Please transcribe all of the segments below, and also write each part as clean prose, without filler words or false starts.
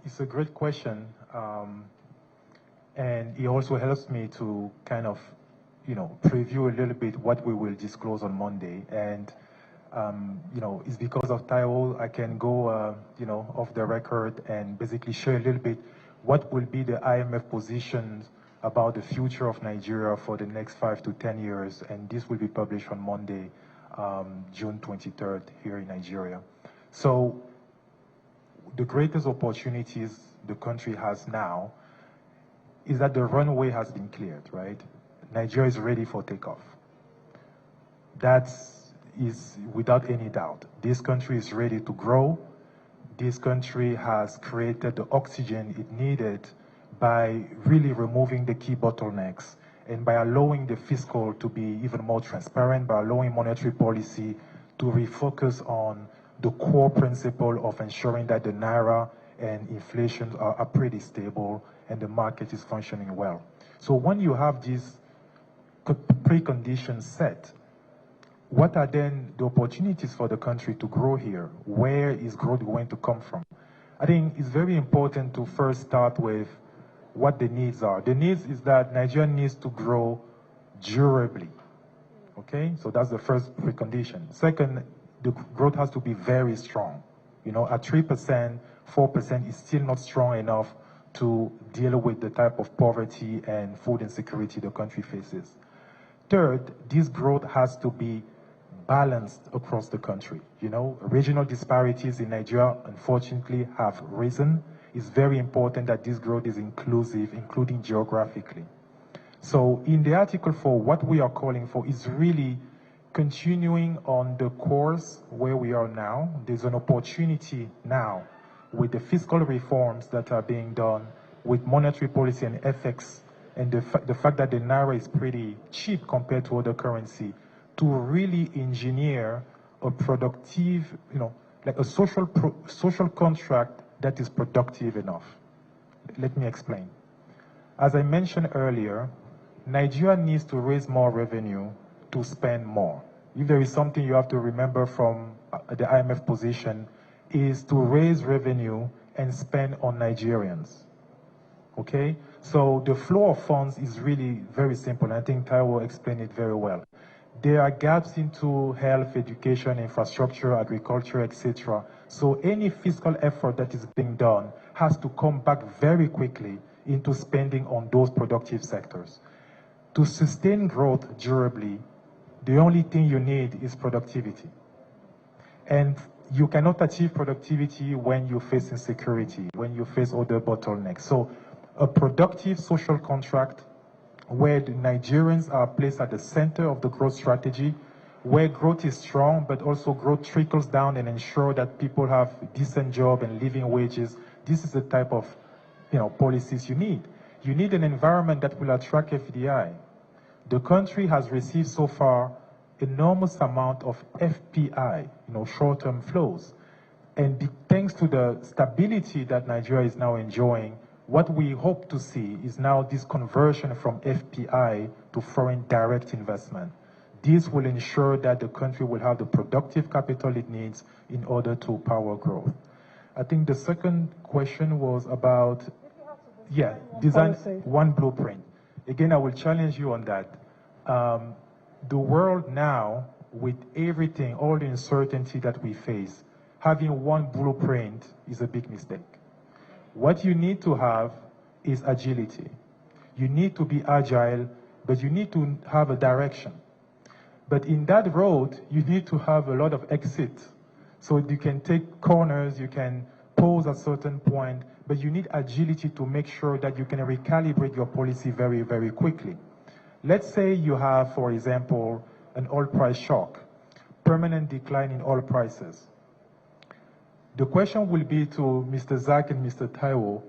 It's a great question, and it also helps me to kind of, preview a little bit what we will disclose on Monday. And it's because of Taiwo, I can go, off the record and basically share a little bit what will be the IMF positions about the future of Nigeria for the next 5 to 10 years, and this will be published on Monday, June 23rd here in Nigeria. So the greatest opportunities the country has now is that the runway has been cleared, right? Nigeria is ready for takeoff. That is without any doubt. This country is ready to grow. This country has created the oxygen it needed by really removing the key bottlenecks and by allowing the fiscal to be even more transparent, by allowing monetary policy to refocus on the core principle of ensuring that the Naira and inflation are pretty stable and the market is functioning well. So when you have these preconditions set, what are then the opportunities for the country to grow here? Where is growth going to come from? I think it's very important to first start with what the needs are. The needs is that Nigeria needs to grow durably, okay? So that's the first precondition. Second, the growth has to be very strong. At 3%, 4% is still not strong enough to deal with the type of poverty and food insecurity the country faces. Third, this growth has to be balanced across the country. Regional disparities in Nigeria, unfortunately, have risen. It's very important that this growth is inclusive, including geographically. So in the Article 4, what we are calling for is really continuing on the course where we are now. There's an opportunity now with the fiscal reforms that are being done, with monetary policy and FX, and the fact that the Naira is pretty cheap compared to other currency, to really engineer a productive, like a social contract that is productive enough. Let me explain. As I mentioned earlier, Nigeria needs to raise more revenue to spend more. If there is something you have to remember from the IMF position, is to raise revenue and spend on Nigerians. Okay? So the flow of funds is really very simple. I think Taiwo explained it very well. There are gaps into health, education, infrastructure, agriculture, etc. So any fiscal effort that is being done has to come back very quickly into spending on those productive sectors. To sustain growth durably, the only thing you need is productivity. And you cannot achieve productivity when you face insecurity, when you face other bottlenecks. So a productive social contract where the Nigerians are placed at the center of the growth strategy, where growth is strong, but also growth trickles down and ensure that people have decent job and living wages. This is the type of policies you need. You need an environment that will attract FDI. The country has received so far enormous amount of FPI, short-term flows. And thanks to the stability that Nigeria is now enjoying, what we hope to see is now this conversion from FPI to foreign direct investment. This will ensure that the country will have the productive capital it needs in order to power growth. I think the second question was about, design one blueprint. Again, I will challenge you on that. The world now, with everything, all the uncertainty that we face, having one blueprint is a big mistake. What you need to have is agility. You need to be agile, but you need to have a direction. But in that road, you need to have a lot of exit. So you can take corners, you can pause at certain point, but you need agility to make sure that you can recalibrate your policy very, very quickly. Let's say you have, for example, an oil price shock, permanent decline in oil prices. The question will be to Mr. Zak and Mr. Taiwo,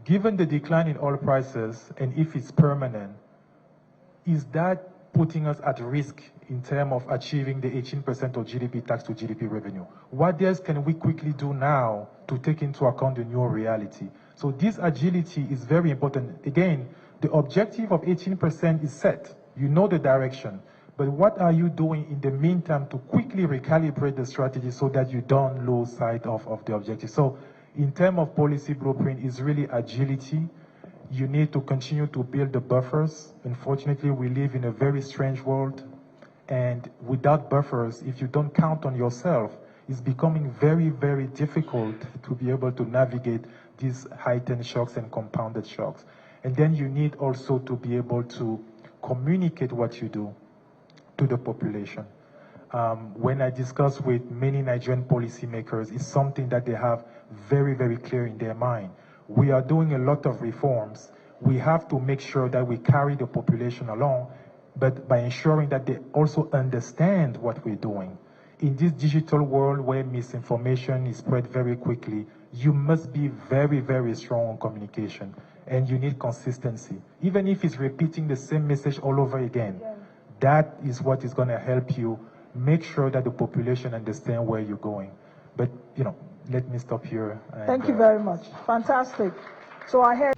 given the decline in oil prices, and if it's permanent, is that putting us at risk in terms of achieving the 18% of GDP tax to GDP revenue? What else can we quickly do now to take into account the new reality? So this agility is very important. Again, the objective of 18% is set. You know the direction. But what are you doing in the meantime to quickly recalibrate the strategy so that you don't lose sight of the objective? So in terms of policy blueprint, is really agility. You need to continue to build the buffers. Unfortunately, we live in a very strange world, and without buffers, if you don't count on yourself, it's becoming very, very difficult to be able to navigate these heightened shocks and compounded shocks. And then you need also to be able to communicate what you do to the population. When I discuss with many Nigerian policymakers, it's something that they have very, very clear in their mind. We are doing a lot of reforms. We have to make sure that we carry the population along, but by ensuring that they also understand what we're doing. In this digital world where misinformation is spread very quickly, you must be very, very strong on communication, and you need consistency. Even if it's repeating the same message all over again, that is what is going to help you make sure that the population understand where you're going. But, let me stop here. Thank you very much. Fantastic. So I heard...